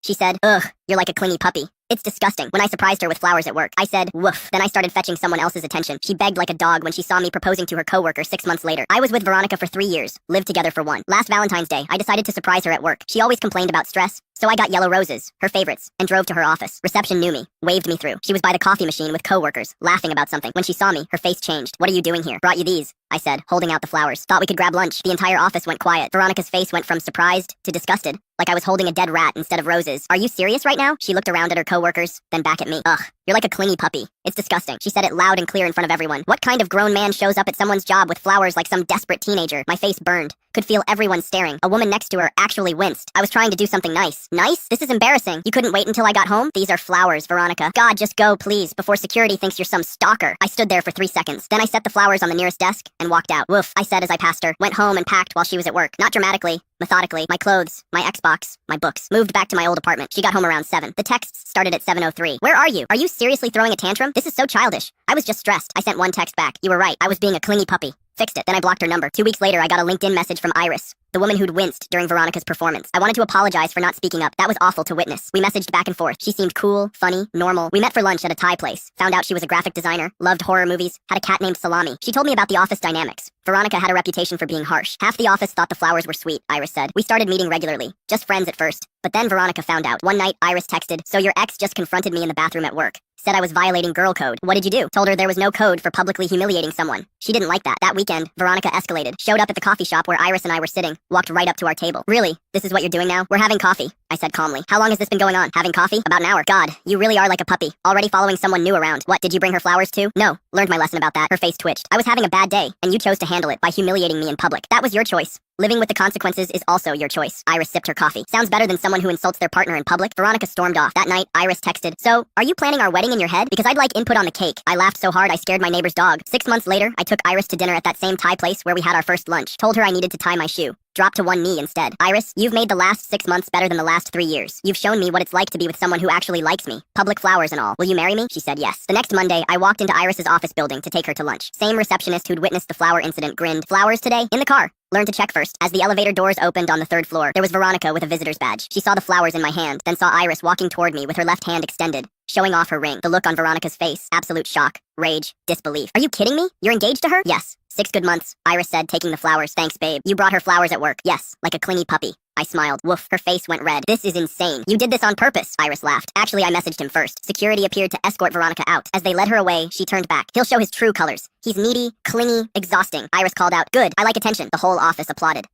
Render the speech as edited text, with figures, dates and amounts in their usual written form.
She said, ugh, you're like a clingy puppy. It's disgusting. When I surprised her with flowers at work, I said, woof. Then I started fetching someone else's attention. She begged like a dog when she saw me proposing to her coworker 6 months later. I was with Veronica for 3 years, lived together for 1. Last Valentine's Day, I decided to surprise her at work. She always complained about stress, so I got yellow roses, her favorites, and drove to her office. Reception knew me, waved me through. She was by the coffee machine with coworkers, laughing about something. When she saw me, her face changed. What are you doing here? Brought you these, I said, holding out the flowers. Thought we could grab lunch. The entire office went quiet. Veronica's face went from surprised to disgusted, like I was holding a dead rat instead of roses. Are you serious right now? She looked around at her coworkers, then back at me. Ugh, you're like a clingy puppy. It's disgusting. She said it loud and clear in front of everyone. What kind of grown man shows up at someone's job with flowers like some desperate teenager? My face burned. Could feel everyone staring. A woman next to her actually winced. I was trying to do something nice. Nice? This is embarrassing. You couldn't wait until I got home? These are flowers, Veronica. God, just go, please, before security thinks you're some stalker. I stood there for 3 seconds. Then I set the flowers on the nearest desk and walked out. Woof, I said as I passed her. Went home and packed while she was at work. Not dramatically. Methodically, my clothes, my Xbox, my books. Moved back to my old apartment. She got home around 7. The texts started at 7:03. Where are you? Are you seriously throwing a tantrum? This is so childish. I was just stressed. I sent one text back. You were right. I was being a clingy puppy. Fixed it. Then I blocked her number. 2 weeks later, I got a LinkedIn message from Iris, the woman who'd winced during Veronica's performance. I wanted to apologize for not speaking up. That was awful to witness. We messaged back and forth. She seemed cool, funny, normal. We met for lunch at a Thai place. Found out she was a graphic designer, loved horror movies, had a cat named Salami. She told me about the office dynamics. Veronica had a reputation for being harsh. Half the office thought the flowers were sweet, Iris said. We started meeting regularly. Just friends at first. But then Veronica found out. One night, Iris texted, so your ex just confronted me in the bathroom at work. Said I was violating girl code. What did you do? Told her there was no code for publicly humiliating someone. She didn't like that. That weekend, Veronica escalated. Showed up at the coffee shop where Iris and I were sitting. Walked right up to our table. Really? This is what you're doing now? We're having coffee, I said calmly. How long has this been going on? Having coffee? About an hour. God, you really are like a puppy. Already following someone new around. What, did you bring her flowers too? No. Learned my lesson about that. Her face twitched. I was having a bad day, and you chose to handle it by humiliating me in public. That was your choice. Living with the consequences is also your choice. Iris sipped her coffee. Sounds better than someone who insults their partner in public. Veronica stormed off. That night, Iris texted, so, are you planning our wedding in your head? Because I'd like input on the cake. I laughed so hard I scared my neighbor's dog. 6 months later, I took Iris to dinner at that same Thai place where we had our first lunch. Told her I needed to tie my shoe. Dropped to one knee instead. Iris, you've made the last 6 months better than the last 3 years. You've shown me what it's like to be with someone who actually likes me. Public flowers and all. Will you marry me? She said yes. The next Monday, I walked into Iris's office building to take her to lunch. Same receptionist who'd witnessed the flower incident grinned. Flowers today? In the car. Learned to check first. As the elevator doors opened on the 3rd floor, there was Veronica with a visitor's badge. She saw the flowers in my hand, then saw Iris walking toward me with her left hand extended, showing off her ring. The look on Veronica's face, absolute shock, rage, disbelief. Are you kidding me? You're engaged to her? Yes. 6 good months, Iris said, taking the flowers. Thanks, babe. You brought her flowers at work. Yes, like a clingy puppy. I smiled. Woof. Her face went red. This is insane. You did this on purpose, Iris laughed. Actually, I messaged him first. Security appeared to escort Veronica out. As they led her away, she turned back. He'll show his true colors. He's needy, clingy, exhausting. Iris called out, good, I like attention. The whole office applauded.